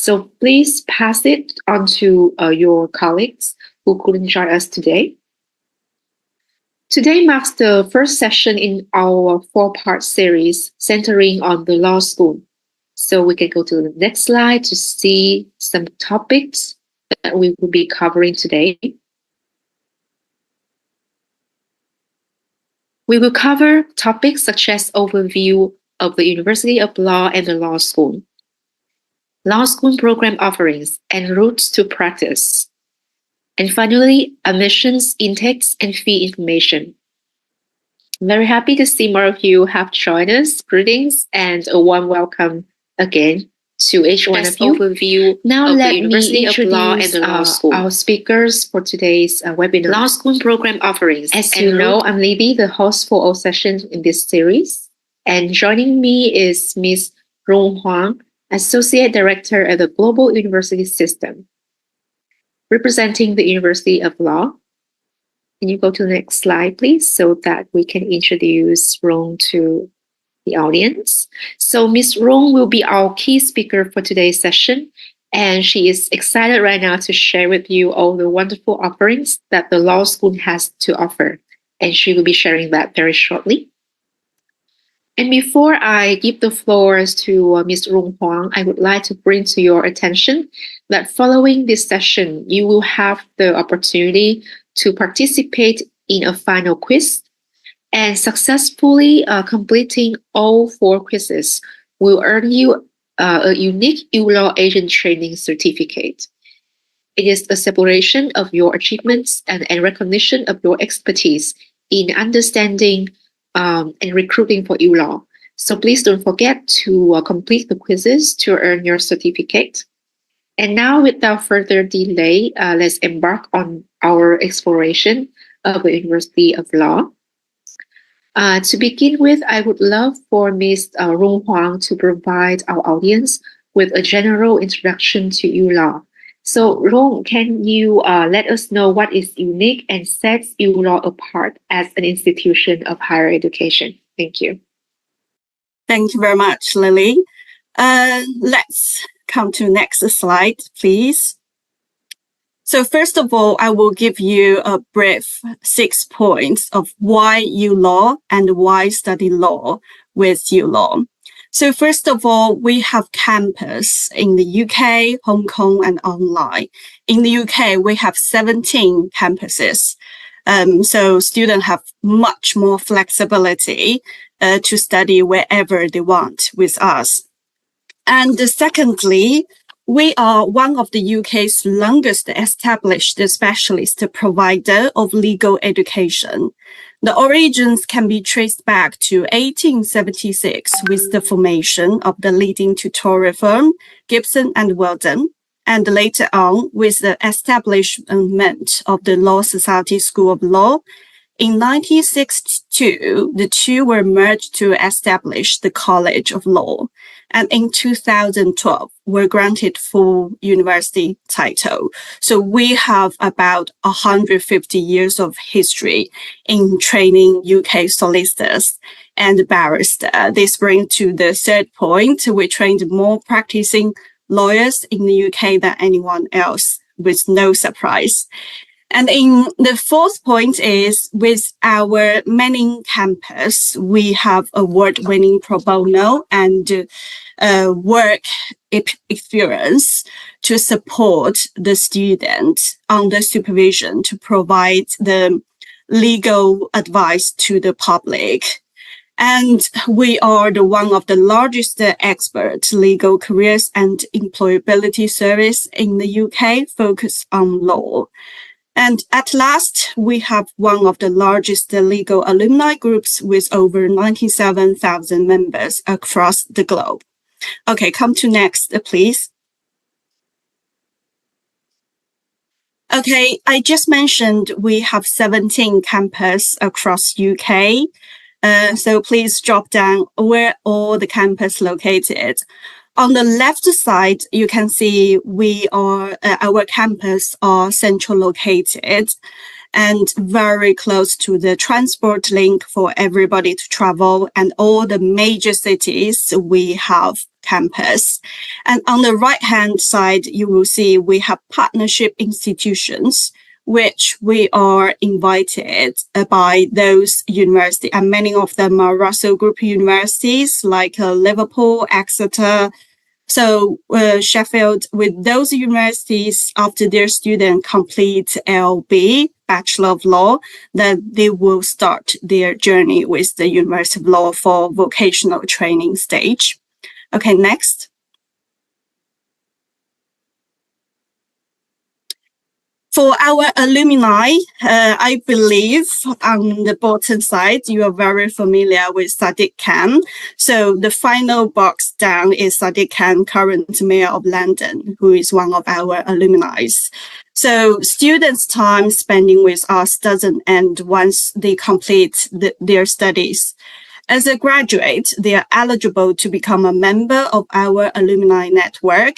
So please pass it on to your colleagues who couldn't join us today. Today marks the first session in our four-part series centering on the law school. So we can go to the next slide to see some topics that we will be covering today. We will cover topics such as overview of the University of Law and the law school program offerings and routes to practice, and finally, admissions, intakes, and fee information. I'm very happy to see more of you have joined us. Greetings and a warm welcome again to each one of you. Overview now of the University of Law and the law school. Our speakers for today's webinar. Law school program offerings. As you know, I'm Libby, the host for all sessions in this series. And joining me is Ms. Rong Huang, Associate Director at the Global University System, representing the University of Law. Can you go to the next slide, please, so that we can introduce Rong to the audience. So Ms. Rong will be our key speaker for today's session, and she is excited right now to share with you all the wonderful offerings that the law school has to offer, and she will be sharing that very shortly. And before I give the floor to Ms. Rong Huang, I would like to bring to your attention that following this session, you will have the opportunity to participate in a final quiz, and successfully completing all 4 quizzes will earn you a unique ULaw agent training certificate. It is a celebration of your achievements and recognition of your expertise in understanding and recruiting for ULaw. So please don't forget to complete the quizzes to earn your certificate. And now, without further delay, let's embark on our exploration of the University of Law. To begin with, I would love for Ms. Rong Huang to provide our audience with a general introduction to ULaw. So, Rong, can you let us know what is unique and sets ULaw apart as an institution of higher education? Thank you. Thank you very much, Lily. Let's come to next slide, please. So first of all, I will give you a brief 6 points of why ULaw and why study law with ULaw. So first of all, we have campus in the UK, Hong Kong, and online. In the UK, we have 17 campuses. So students have much more flexibility to study wherever they want with us. And secondly, we are one of the UK's longest established specialist provider of legal education. The origins can be traced back to 1876 with the formation of the leading tutorial firm, Gibson and Weldon, and later on with the establishment of the Law Society School of Law. In 1962, the two were merged to establish the College of Law, and in 2012, were granted full university title. So we have about 150 years of history in training UK solicitors and barristers. This brings to the third point. We trained more practicing lawyers in the UK than anyone else, with no surprise. And in the fourth point is, with our main campus, we have award-winning pro bono and work experience to support the student under supervision to provide the legal advice to the public. And we are one of the largest expert legal careers and employability service in the UK focused on law. And at last, we have one of the largest legal alumni groups with over 97,000 members across the globe. Okay, come to next, please. Okay, I just mentioned we have 17 campuses across UK. So please drop down where all the campus located. On the left side, you can see our campus are central located and very close to the transport link for everybody to travel, and all the major cities we have campus. And on the right-hand side, you will see we have partnership institutions, which we are invited by those universities, and many of them are Russell Group universities like Liverpool, Exeter, so Sheffield. With those universities, after their student complete LB, Bachelor of Law, then they will start their journey with the University of Law for vocational training stage. Okay, next. For our alumni, I believe on the bottom side, you are very familiar with Sadiq Khan. So the final box down is Sadiq Khan, current Mayor of London, who is one of our alumni. So students' time spending with us doesn't end once they complete their studies. As a graduate, they are eligible to become a member of our alumni network.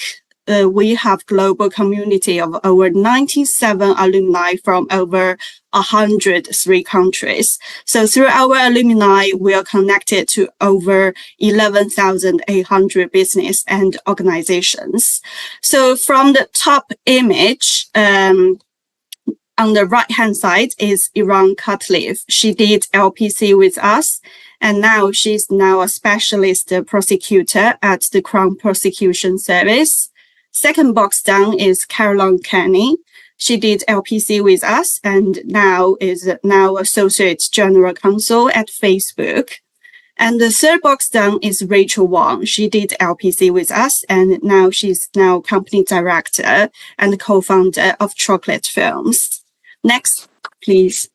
We have global community of over 97 alumni from over 103 countries. So through our alumni, we are connected to over 11,800 business and organizations. So from the top image, on the right-hand side is Iran Cutleaf. She did LPC with us, and now she's a specialist prosecutor at the Crown Prosecution Service. Second box down is Caroline Kenny. She did LPC with us and now is Associate General Counsel at Facebook. And the third box down is Rachel Wang. She did LPC with us and now she's company director and co-founder of Chocolate Films. Next, please.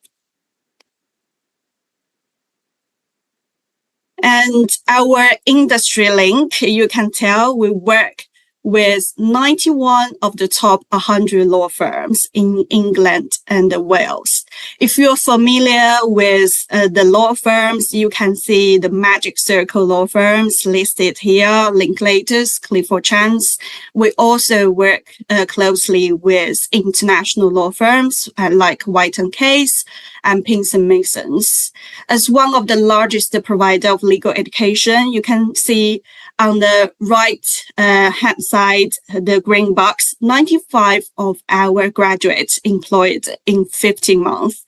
And our industry link, you can tell we work with 91 of the top 100 law firms in England and Wales. If you're familiar with the law firms, you can see the Magic Circle law firms listed here, Linklaters, Clifford Chance. We also work closely with international law firms like White & Case and Pinson Masons. As one of the largest provider of legal education, you can see on the right hand side, the green box, 95 of our graduates employed in 15 months.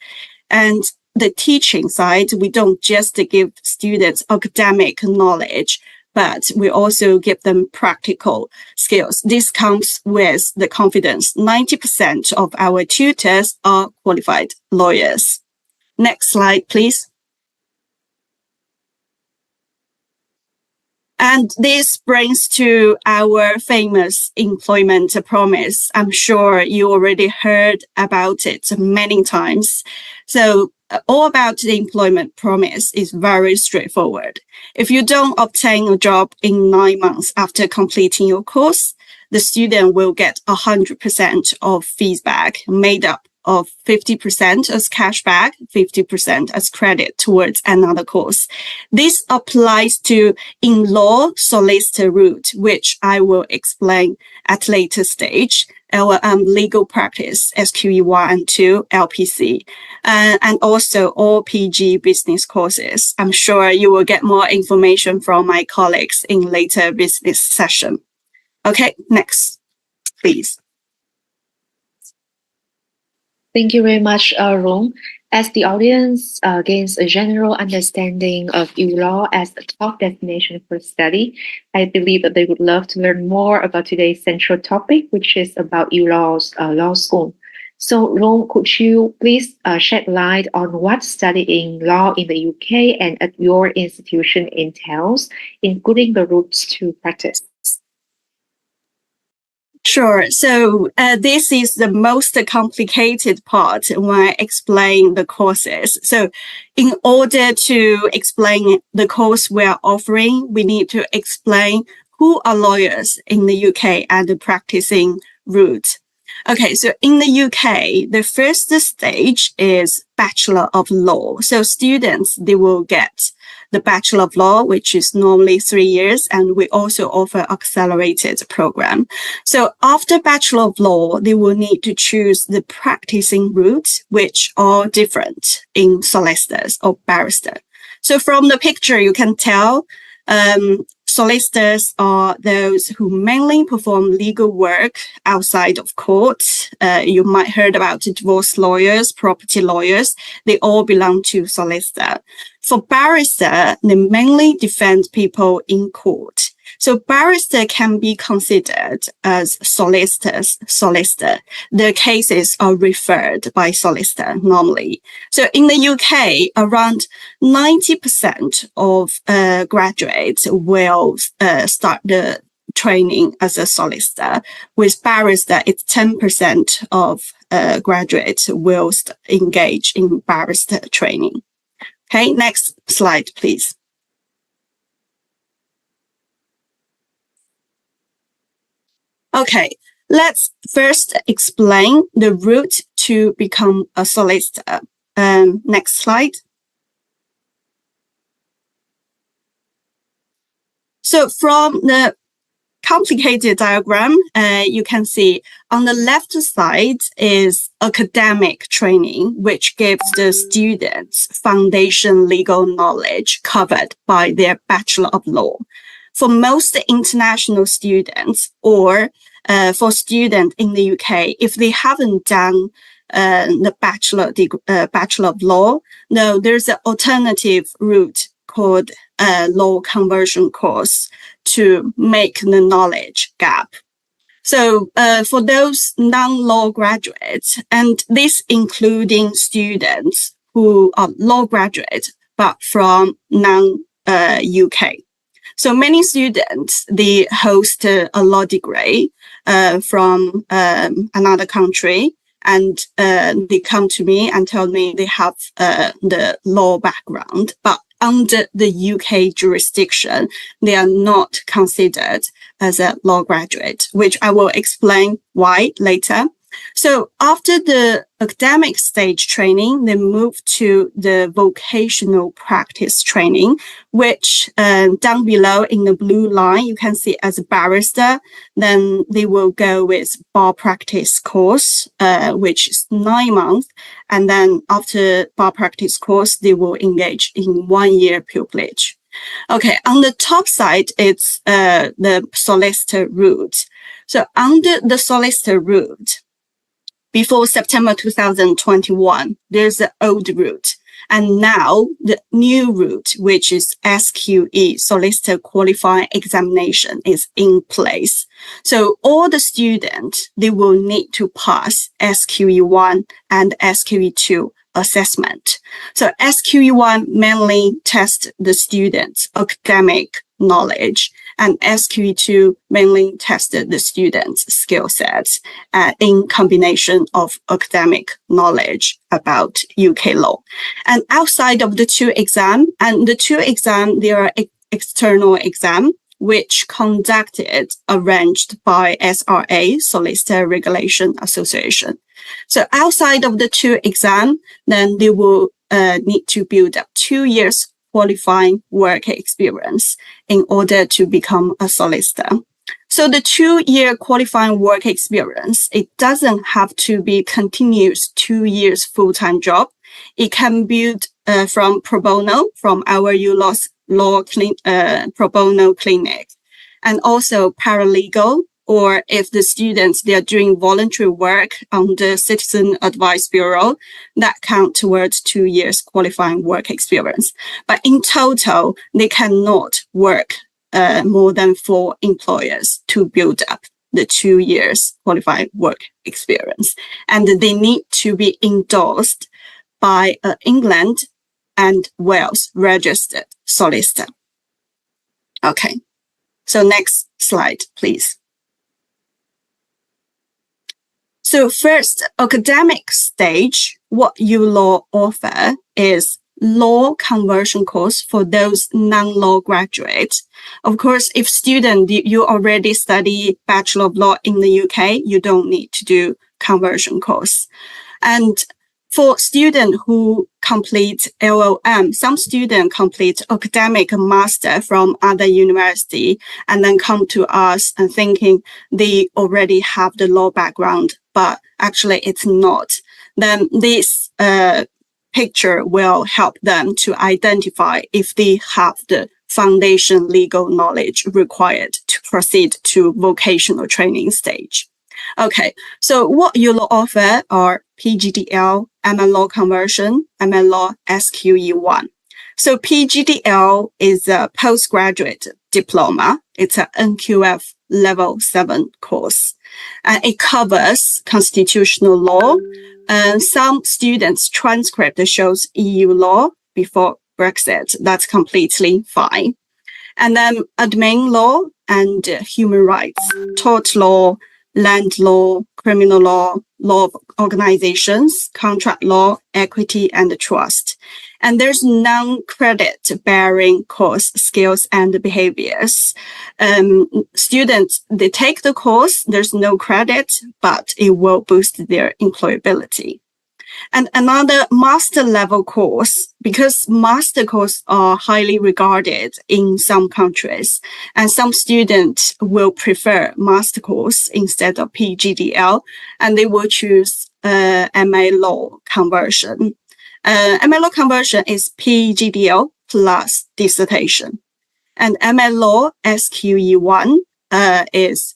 And the teaching side, we don't just give students academic knowledge, but we also give them practical skills. This comes with the confidence. 90% of our tutors are qualified lawyers. Next slide, please. And this brings to our famous employment promise. I'm sure you already heard about it many times. So all about the employment promise is very straightforward. If you don't obtain a job in 9 months after completing your course, the student will get 100% of fees back, made up of 50% as cash back, 50% as credit towards another course. This applies to in-law solicitor route, which I will explain at later stage. Our legal practice, SQE 1 and 2, LPC, and also all PG business courses. I'm sure you will get more information from my colleagues in later business session. Okay, next, please. Thank you very much, Rong. As the audience gains a general understanding of ULaw as a top destination for study, I believe that they would love to learn more about today's central topic, which is about ULaw's law school. So, Rong, could you please shed light on what studying law in the UK and at your institution entails, including the routes to practice? Sure. So this is the most complicated part when I explain the courses. So in order to explain the course we are offering, we need to explain who are lawyers in the UK and the practicing route. Okay, so in the UK, the first stage is Bachelor of Law. So students, they will get the Bachelor of Law, which is normally 3 years, and we also offer accelerated program. So after Bachelor of Law, they will need to choose the practicing route, which are different in solicitors or barrister. So from the picture, you can tell solicitors are those who mainly perform legal work outside of court. You might heard about divorce lawyers, property lawyers. They all belong to solicitor. For barrister, they mainly defend people in court. So barrister can be considered as solicitor. Their cases are referred by solicitor normally. So in the UK, around 90% of graduates will start the training as a solicitor. With barrister, it's 10% of graduates will engage in barrister training. Okay, next slide, please. Okay, let's first explain the route to become a solicitor. Next slide. So from the complicated diagram, you can see on the left side is academic training, which gives the students foundation legal knowledge covered by their Bachelor of Law. For most international students or for students in the UK, if they haven't done the Bachelor of Law, no, there's an alternative route called law conversion course to make the knowledge gap. So for those non-law graduates, and this including students who are law graduates, but from non-UK. So many students, they host a law degree from another country, and they come to me and tell me they have the law background, but under the UK jurisdiction, they are not considered as a law graduate, which I will explain why later. So after the academic stage training, they move to the vocational practice training, which down below in the blue line, you can see as a barrister. Then they will go with bar practice course, which is 9 months. And then after bar practice course, they will engage in 1 year pupillage. Okay, on the top side, it's the solicitor route. So under the solicitor route, before September 2021, there's the old route. And now the new route, which is SQE, Solicitor Qualifying Examination, is in place. So all the students, they will need to pass SQE1 and SQE2 assessment. So SQE1 mainly tests the students' academic knowledge, and SQE2 mainly tested the students' skill sets in combination of academic knowledge about UK law. And outside of the two exams, there are external exams, which arranged by SRA, Solicitor Regulation Association. So outside of the two exams, then they will need to build up 2 years qualifying work experience in order to become a solicitor. So the 2-year qualifying work experience, it doesn't have to be continuous 2 years full-time job. It can build from pro bono, from our ULaw pro bono clinic, and also paralegal, or if the students, they are doing voluntary work on the Citizen Advice Bureau, that count towards 2 years qualifying work experience. But in total, they cannot work more than 4 employers to build up the 2 years qualifying work experience. And they need to be endorsed by England and Wales registered solicitor. Okay, so next slide, please. So first, academic stage, what ULaw offer is law conversion course for those non-law graduates. Of course, if student, you already study Bachelor of Law in the UK, you don't need to do conversion course. And for students who complete LLM, some students complete academic master from other university and then come to us and thinking they already have the law background, but actually it's not. Then this picture will help them to identify if they have the foundation legal knowledge required to proceed to vocational training stage. Okay, so what ULaw offer are PGDL, ML Law Conversion, ML Law SQE1. So PGDL is a postgraduate diploma. It's an NQF level 7 course. And it covers constitutional law. And some students' transcript shows EU law before Brexit. That's completely fine. And then admin law and human rights, tort law, land law, criminal law, law of organizations, contract law, equity, and trust. And there's non-credit bearing course skills and behaviors. Students, they take the course, there's no credit, but it will boost their employability. And another master level course, because master courses are highly regarded in some countries, and some students will prefer master course instead of PGDL, and they will choose MA Law Conversion. MA Law Conversion is PGDL plus dissertation, and MA Law SQE1 is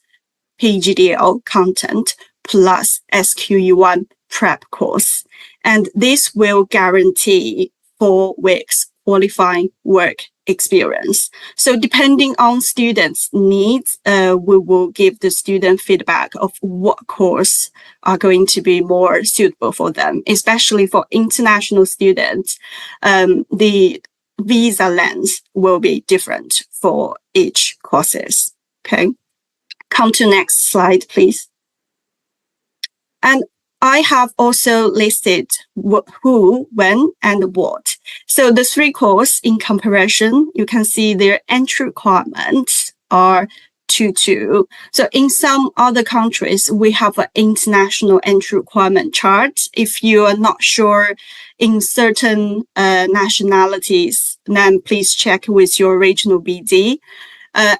PGDL content plus SQE1 prep course. And this will guarantee 4 weeks qualifying work experience. So depending on students' needs, we will give the student feedback of what course are going to be more suitable for them, especially for international students. The visa length will be different for each courses. Okay. Come to next slide, please. And I have also listed who, when, and what. So the 3 courses in comparison, you can see their entry requirements are 2-2. So in some other countries, we have an international entry requirement chart. If you are not sure in certain nationalities, then please check with your regional BD.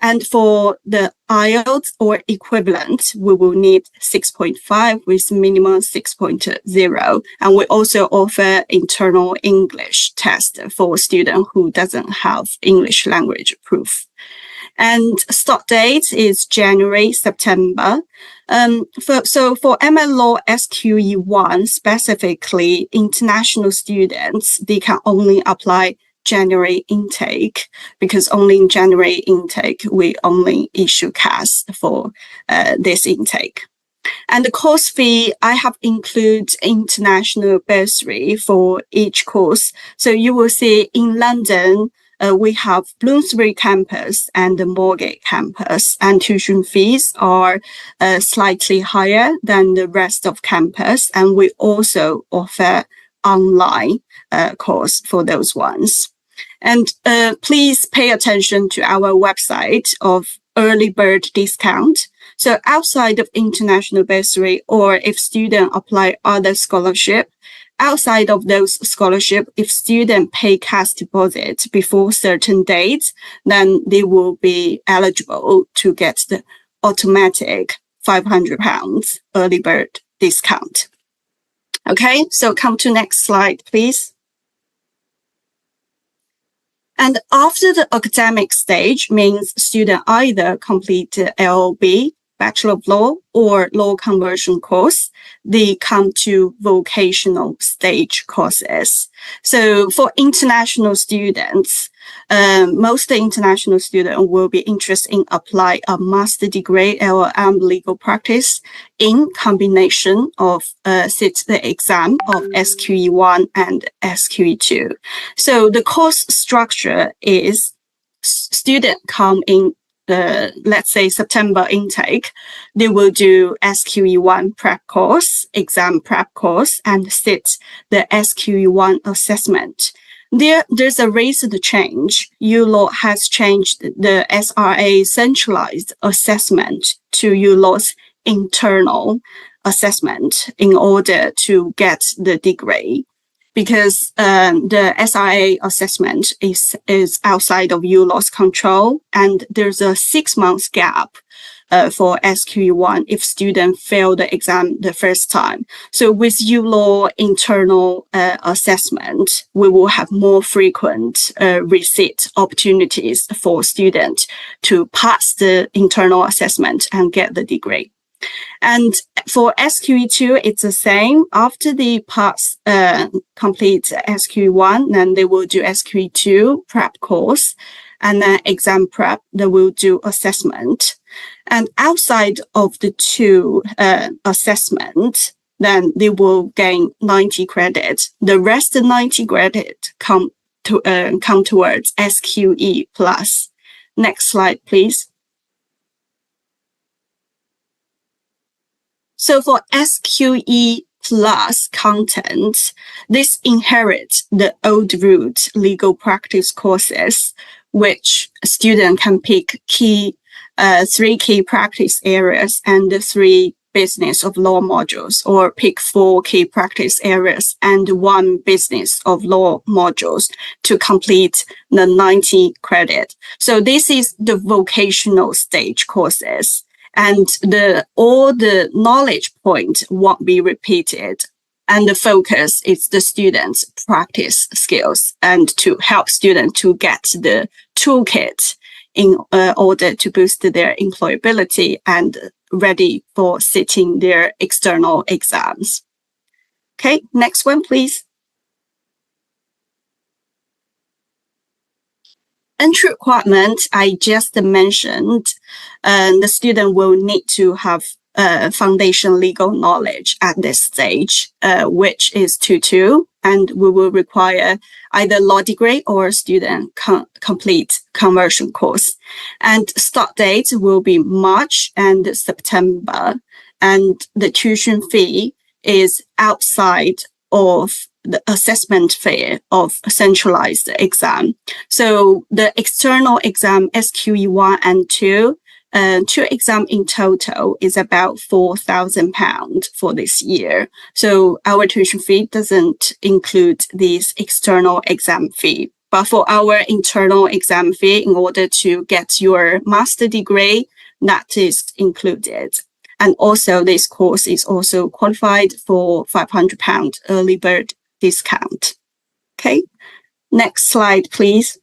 And for the IELTS or equivalent, we will need 6.5 with minimum 6.0. And we also offer internal English test for student who doesn't have English language proof. And start date is January, September. So for ML Law SQE1, specifically international students, they can only apply January intake, because only in January intake, we only issue CAS for this intake. And the course fee, I have included international bursary for each course. So you will see in London, we have Bloomsbury campus and the Moorgate campus, and tuition fees are slightly higher than the rest of campus. And we also offer online course for those ones. And please pay attention to our website of early bird discount. So outside of international bursary, or if student apply other scholarship, outside of those scholarship, if student pay cash deposit before certain dates, then they will be eligible to get the automatic £500 early bird discount. Okay, so come to next slide, please. And after the academic stage means student either complete LLB, Bachelor of Law, or Law Conversion course, they come to vocational stage courses. So for international students, most international students will be interested in apply a master degree LLM legal practice in combination of sit the exam of SQE1 and SQE2. So the course structure is student come in let's say September intake, they will do SQE1 prep course, exam prep course, and sit the SQE1 assessment. There's a recent change. ULaw has changed the SRA centralized assessment to ULaw's internal assessment in order to get the degree. Because the SRA assessment is outside of ULaw's control, and there's a 6 months gap for SQE1 if student failed the exam the first time. So with ULaw internal assessment, we will have more frequent resit opportunities for students to pass the internal assessment and get the degree. And for SQE2, it's the same. After they complete SQE1, then they will do SQE2 prep course, and then exam prep, they will do assessment. And outside of the two assessment, then they will gain 90 credits. The rest of 90 credits come towards SQE plus. Next slide, please. So for SQE plus content, this inherits the old route legal practice courses, which a student can pick three key practice areas and 3 business of law modules, or pick 4 key practice areas and 1 business of law modules to complete the 90 credit. So this is the vocational stage courses. And all the knowledge point won't be repeated. And the focus is the students' practice skills and to help students to get the toolkit in order to boost their employability and ready for sitting their external exams. Okay, next one, please. Entry requirement, I just mentioned, the student will need to have foundation legal knowledge at this stage, which is 2-2, and we will require either law degree or student complete conversion course. And start date will be March and September, and the tuition fee is outside of the assessment fee of centralized exam. So the external exam SQE1 and 2 exam in total is about £4,000 for this year. So our tuition fee doesn't include this external exam fee. But for our internal exam fee, in order to get your master degree, that is included. And also this course is also qualified for £500 early bird discount. Okay, next slide, please.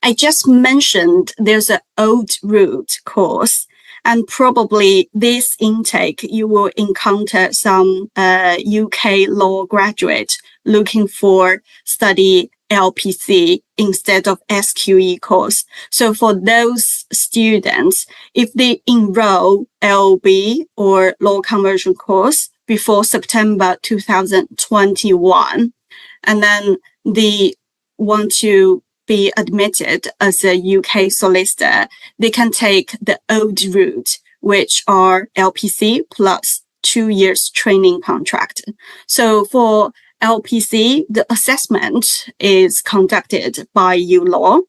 I just mentioned there's an old route course, and probably this intake you will encounter some UK law graduate looking for study LPC instead of SQE course. So for those students, if they enroll LB or law conversion course before September 2021, and then they want to be admitted as a UK solicitor, they can take the old route, which are LPC plus 2 years training contract. So for LPC, the assessment is conducted by ULaw,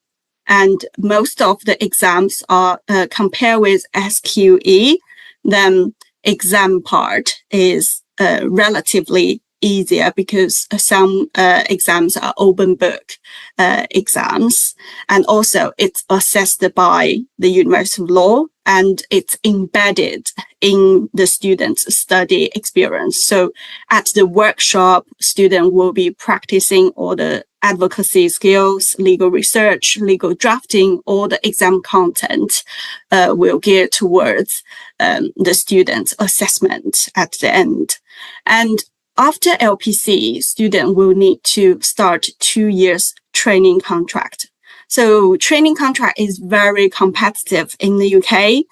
and most of the exams are compared with SQE. Then exam part is relatively easier because some exams are open book exams, and also it's assessed by the University of Law and it's embedded in the student's study experience. So at the workshop, student will be practicing all the advocacy skills, legal research, legal drafting. All the exam content will gear towards the student's assessment at the end. And after LPC, student will need to start 2 years training contract. So training contract is very competitive in the UK.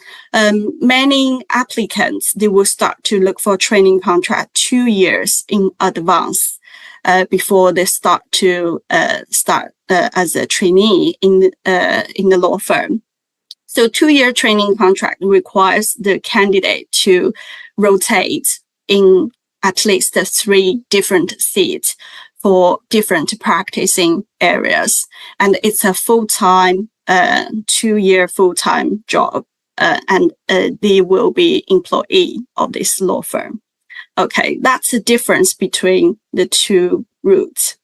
Many applicants, they will start to look for training contract 2 years in advance before they start as a trainee in the law firm. So 2-year training contract requires the candidate to rotate in at least 3 different seats for different practicing areas. And it's a full-time, 2-year full-time job, and they will be employee of this law firm. Okay, that's the difference between the 2 routes.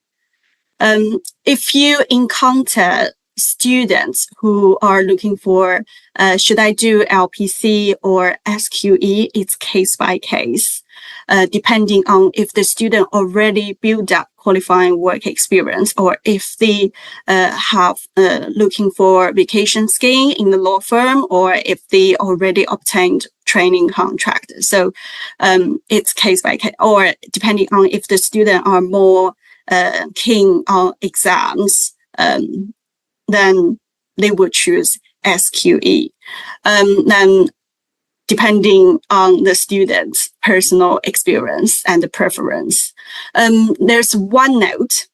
If you encounter students who are looking for, should I do LPC or SQE? It's case by case, depending on if the student already built up qualifying work experience, or if they have looking for vacation scheme in the law firm, or if they already obtained training contract. So it's case by case, or depending on if the student are more keen on exams, then they would choose SQE. Then depending on the student's personal experience and preference. There's one note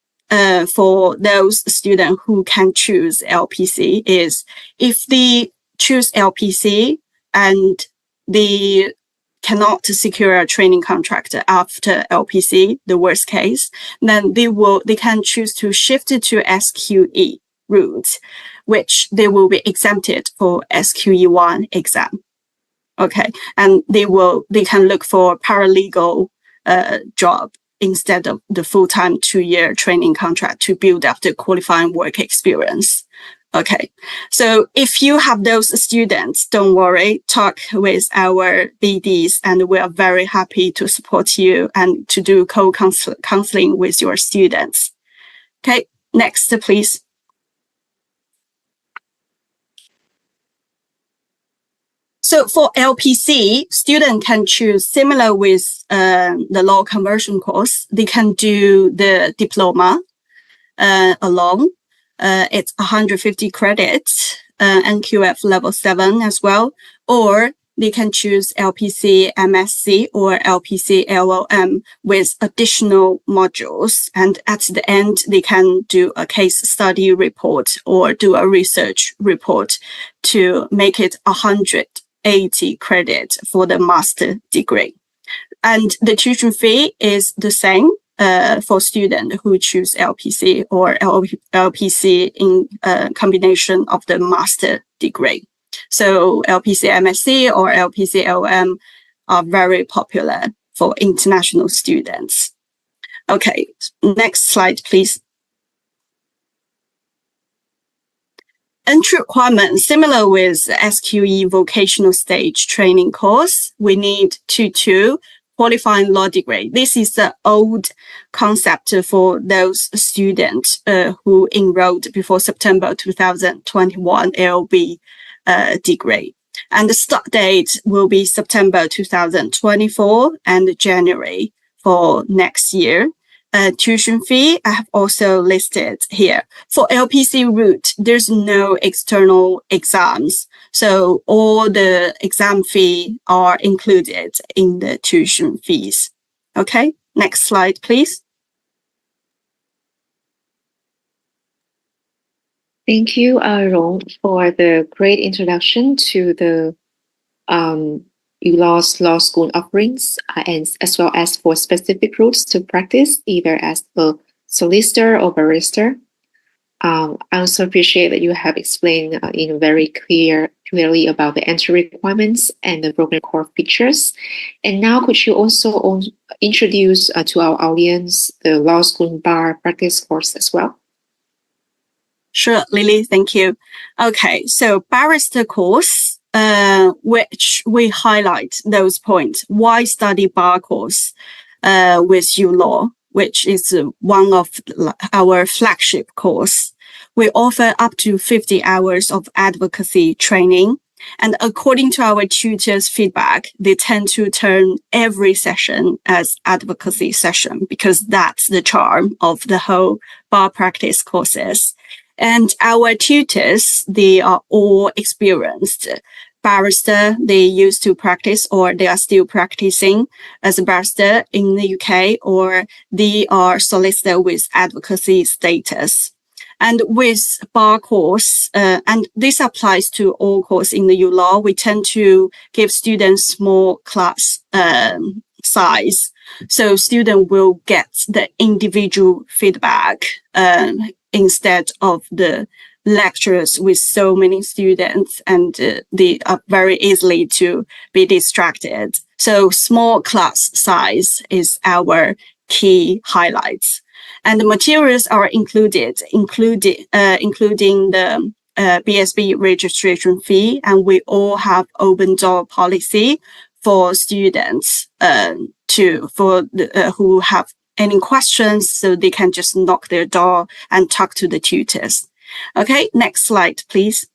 for those students who can choose LPC is if they choose LPC and they cannot secure a training contract after LPC, the worst case, then they can choose to shift it to SQE route, which they will be exempted for SQE1 exam. Okay, and they can look for paralegal job instead of the full-time 2-year training contract to build up the qualifying work experience. Okay, so if you have those students, don't worry, talk with our BDs, and we are very happy to support you and to do co-counseling with your students. Okay, next, please. So for LPC, student can choose similar with the law conversion course. They can do the diploma alone. It's 150 credits, NQF level 7 as well, or they can choose LPC MSc or LPC LLM with additional modules. And at the end, they can do a case study report or do a research report to make it 180 credit for the master degree. And the tuition fee is the same for students who choose LPC or LPC in combination of the master degree. So LPC MSc or LPC LM are very popular for international students. Okay, next slide, please. Entry requirement, similar with SQE vocational stage training course, we need 2 qualifying law degree. This is the old concept for those students who enrolled before September 2021 LLB degree. And the start date will be September 2024 and January for next year. Tuition fee, I have also listed here. For LPC route, there's no external exams. So all the exam fee are included in the tuition fees. Okay, next slide, please. Thank you, Rong, for the great introduction to the ULaw's law school offerings, and as well as for specific routes to practice, either as a solicitor or barrister. I also appreciate that you have explained in very clearly about the entry requirements and the program core features. And now, could you also introduce to our audience the law school bar practice course as well? Sure, Lily, thank you. Okay, so barrister course, which we highlight those points. Why study bar course with ULaw, which is one of our flagship course. We offer up to 50 hours of advocacy training. And according to our tutors' feedback, they tend to turn every session as advocacy session because that's the charm of the whole bar practice courses. And our tutors, they are all experienced barrister. They used to practice or they are still practicing as a barrister in the UK, or they are solicitor with advocacy status. And with bar course, and this applies to all courses in the ULaw, we tend to give students small class size. So student will get the individual feedback instead of the lectures with so many students, and they are very easily to be distracted. So small class size is our key highlights. And the materials are including the BSB registration fee, and we all have open door policy for students who have any questions, so they can just knock their door and talk to the tutors. Okay, next slide, please.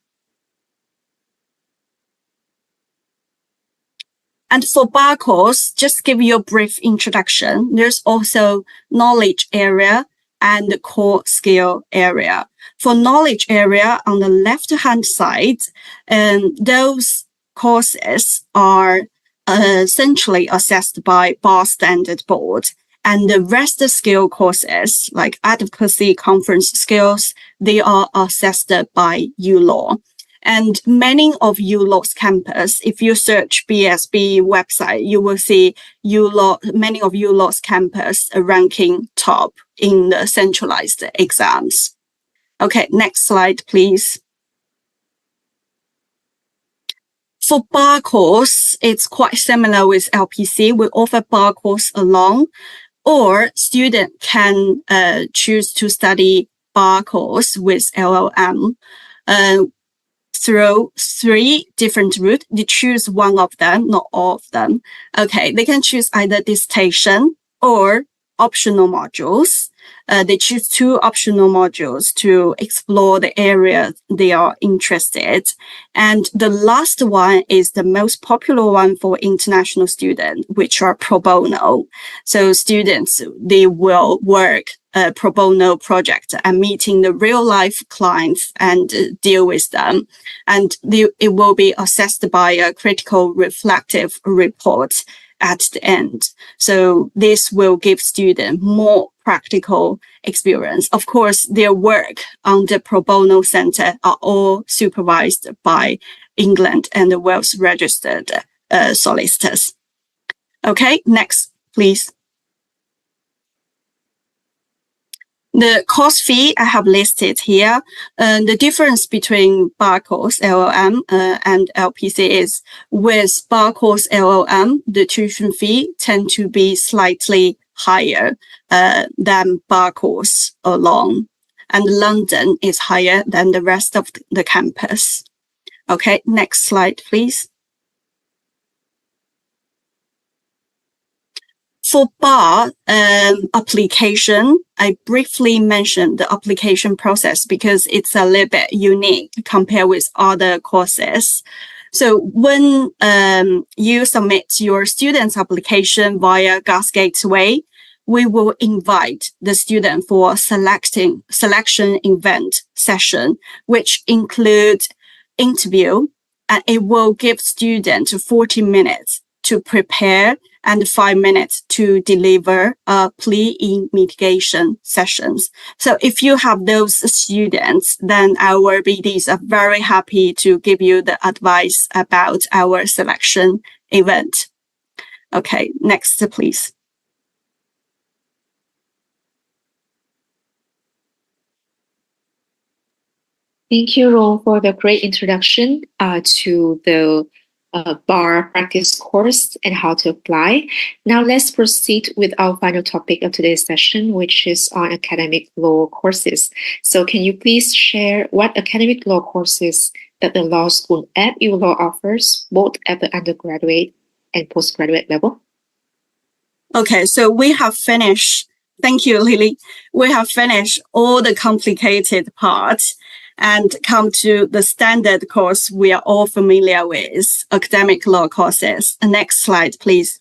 And for bar course, just give you a brief introduction. There's also knowledge area and the core skill area. For knowledge area, on the left-hand side, those courses are essentially assessed by Bar Standard Board. And the rest of skill courses, like advocacy, conference skills, they are assessed by ULaw. And many of ULaw's campus, if you search BSB website, you will see many of ULaw's campus ranking top in the centralized exams. Okay, next slide, please. For bar course, it's quite similar with LPC. We offer bar course alone, or student can choose to study bar course with LLM. Through 3 different routes. They choose one of them, not all of them. Okay, they can choose either dissertation or optional modules. They choose 2 optional modules to explore the area they are interested. And the last one is the most popular one for international students, which are pro bono. So students, they will work a pro bono project and meeting the real life clients and deal with them. And it will be assessed by a critical reflective report at the end. So this will give students more practical experience. Of course, their work on the pro bono center are all supervised by England and Wales registered solicitors. Okay, next, please. The course fee I have listed here. The difference between bar course LLM and LPC is with bar course LLM, the tuition fee tend to be slightly higher than bar course alone. And London is higher than the rest of the campus. Okay, next slide, please. For bar application, I briefly mentioned the application process because it's a little bit unique compared with other courses. So when you submit your student's application via GAS Gateway, we will invite the student for selection event session, which include interview, and it will give students 40 minutes to prepare and 5 minutes to deliver plea in mitigation sessions. So if you have those students, then our BDs are very happy to give you the advice about our selection event. Okay, next, please. Thank you, Ron, for the great introduction to the bar practice course and how to apply. Now let's proceed with our final topic of today's session, which is on academic law courses. So can you please share what academic law courses that the law school at ULaw offers, both at the undergraduate and postgraduate level? Okay, so we have finished. Thank you, Lily. We have finished all the complicated parts and come to the standard course we are all familiar with, academic law courses. Next slide, please.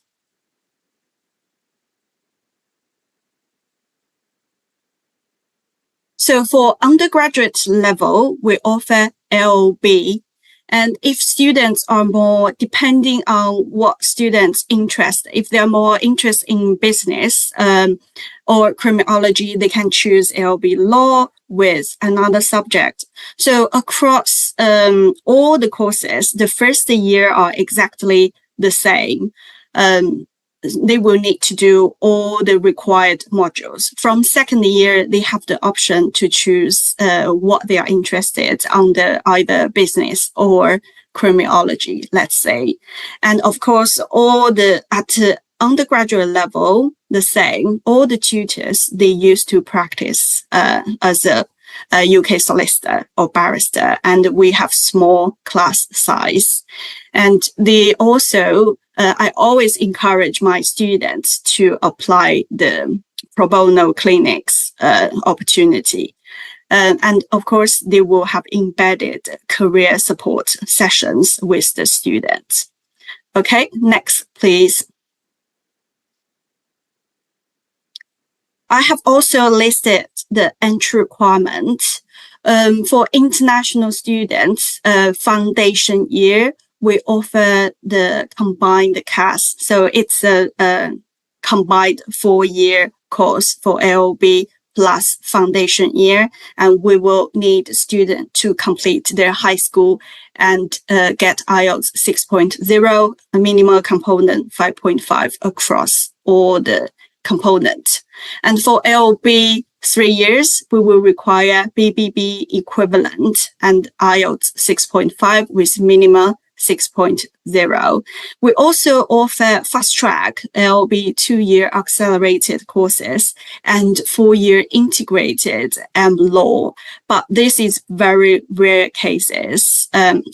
So for undergraduate level, we offer LLB. And if students are more, depending on what students' interest, if they're more interested in business or criminology, they can choose LLB law with another subject. So across all the courses, the first year are exactly the same. They will need to do all the required modules. From second year, they have the option to choose what they are interested under, either business or criminology, let's say. And of course, all the undergraduate level, the same. All the tutors, they used to practice as a UK solicitor or barrister, and we have small class size. And they also, I always encourage my students to apply the pro bono clinics opportunity. And of course, they will have embedded career support sessions with the students. Okay, next, please. I have also listed the entry requirements. For international students, foundation year, we offer the combined CAS. So it's a combined 4-year course for LLB plus foundation year. And we will need students to complete their high school and get IELTS 6.0, a minimal component 5.5 across all the component. And for LLB 3 years, we will require BBB equivalent and IELTS 6.5 with minimum 6.0. We also offer fast track LLB 2-year accelerated courses and 4-year integrated law. But this is very rare cases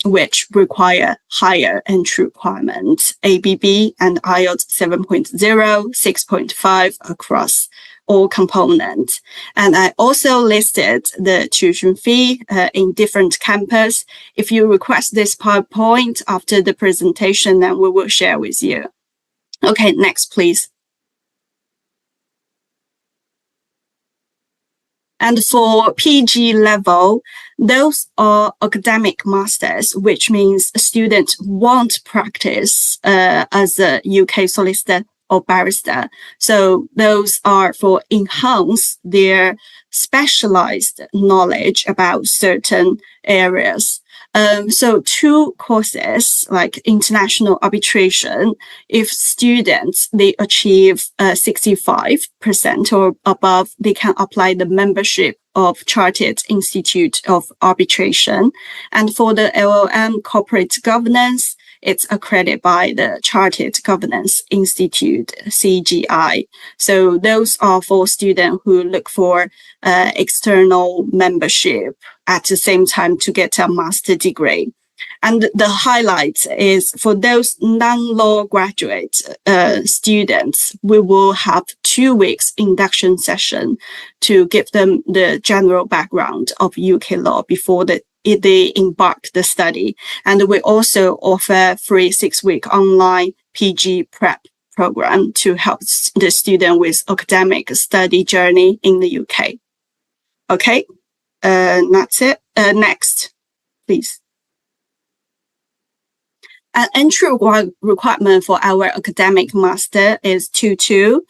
which require higher entry requirements, ABB and IELTS 7.0, 6.5 across all components. And I also listed the tuition fee in different campus. If you request this PowerPoint after the presentation, then we will share with you. Okay, next, please. And for PG level, those are academic masters, which means students won't practice as a UK solicitor or barrister. So those are for enhance their specialized knowledge about certain areas. So 2 courses like international arbitration, if students, they achieve 65% or above, they can apply the membership of Chartered Institute of Arbitration. And for the LLM corporate governance, it's accredited by the Chartered Governance Institute, CGI. So those are for students who look for external membership at the same time to get a master degree. And the highlight is for those non-law graduate students, we will have 2 weeks induction session to give them the general background of UK law before they embark the study. And we also offer free 6-week online PG prep program to help the student with academic study journey in the UK. Okay, that's it. Next, please. An entry requirement for our academic master is 2.2,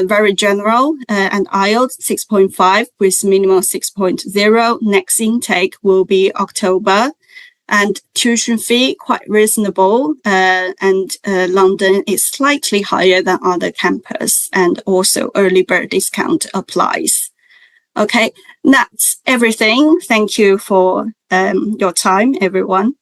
very general, and IELTS 6.5 with minimum 6.0. Next intake will be October. And tuition fee, quite reasonable, and London is slightly higher than other campus, and also early bird discount applies. Okay, that's everything. Thank you for your time, everyone.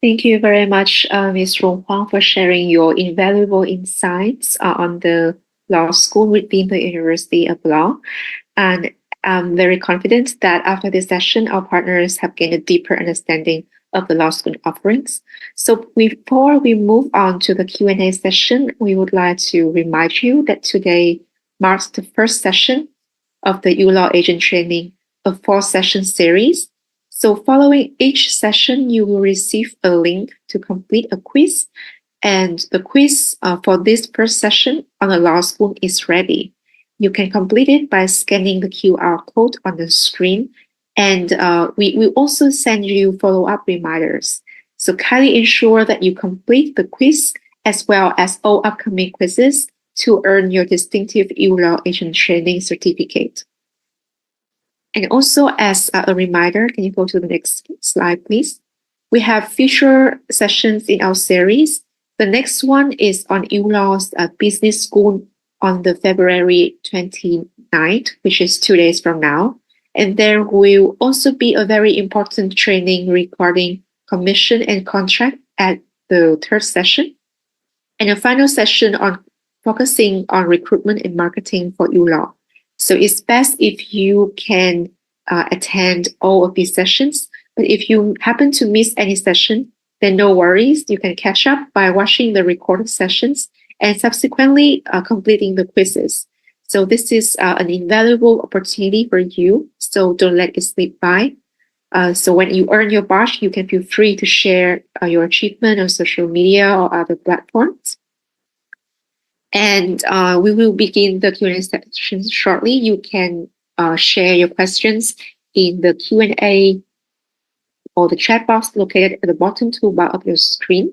Thank you very much, Ms. Rong Huang, for sharing your invaluable insights on the law school within the University of Law. And I'm very confident that after this session, our partners have gained a deeper understanding of the law school offerings. So before we move on to the Q&A session, we would like to remind you that today marks the first session of the ULaw Agent Training, a 4-session series. So following each session, you will receive a link to complete a quiz. And the quiz for this first session on the law school is ready. You can complete it by scanning the QR code on the screen. And we will also send you follow-up reminders. So kindly ensure that you complete the quiz as well as all upcoming quizzes to earn your distinctive ULaw Agent Training certificate. And also as a reminder, can you go to the next slide, please? We have future sessions in our series. The next one is on ULaw's business school on the February 29th, which is 2 days from now. And there will also be a very important training regarding commission and contract at the 3rd session. and a final session on focusing on recruitment and marketing for ULaw. So it's best if you can attend all of these sessions. But if you happen to miss any session, then no worries. You can catch up by watching the recorded sessions and subsequently completing the quizzes. So this is an invaluable opportunity for you. So don't let it slip by. So when you earn your badge, you can feel free to share your achievement on social media or other platforms. And we will begin the Q&A session shortly. You can share your questions in the Q&A or the chat box located at the bottom toolbar of your screen.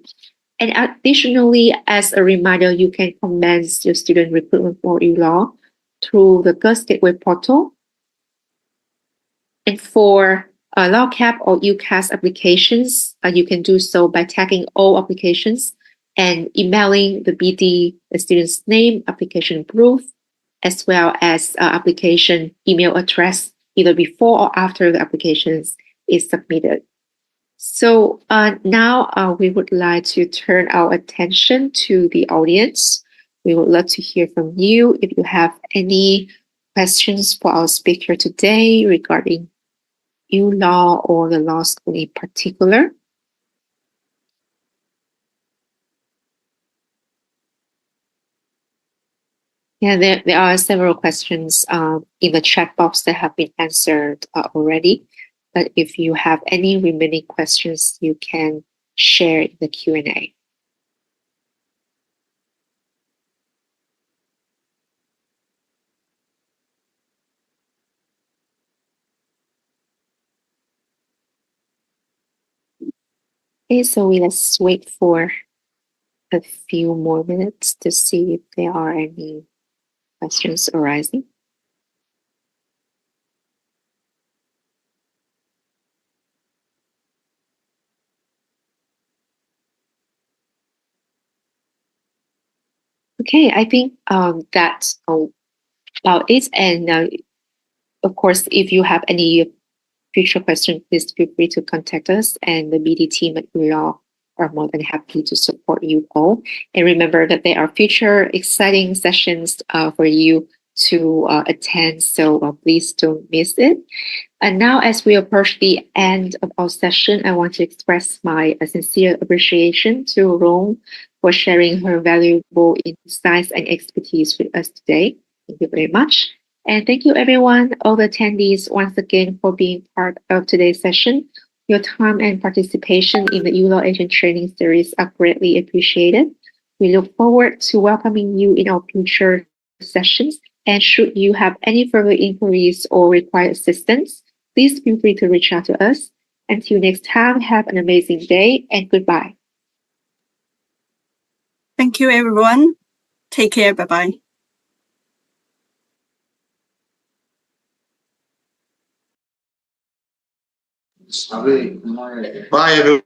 And additionally, as a reminder, you can commence your student recruitment for ULaw through the GUS Gateway portal. And for LawCap or UCAS applications, you can do so by tagging all applications and emailing the BD the student's name, application proof, as well as application email address either before or after the application is submitted. So now we would like to turn our attention to the audience. We would love to hear from you if you have any questions for our speaker today regarding ULaw or the law school in particular. Yeah, there are several questions in the chat box that have been answered already. But if you have any remaining questions, you can share in the Q&A. Okay, so let's wait for a few more minutes to see if there are any questions arising. Okay, I think that's about it. And of course, if you have any future questions, please feel free to contact us, and the BD team at ULaw are more than happy to support you all. And remember that there are future exciting sessions for you to attend, so please don't miss it. And now, as we approach the end of our session, I want to express my sincere appreciation to Rong for sharing her valuable insights and expertise with us today. Thank you very much. And thank you, everyone, all the attendees, once again for being part of today's session. Your time and participation in the ULaw Agent Training Series are greatly appreciated. We look forward to welcoming you in our future sessions. And should you have any further inquiries or require assistance, please feel free to reach out to us. Until next time, have an amazing day and goodbye. Thank you, everyone. Take care. Bye-bye. Bye, everyone.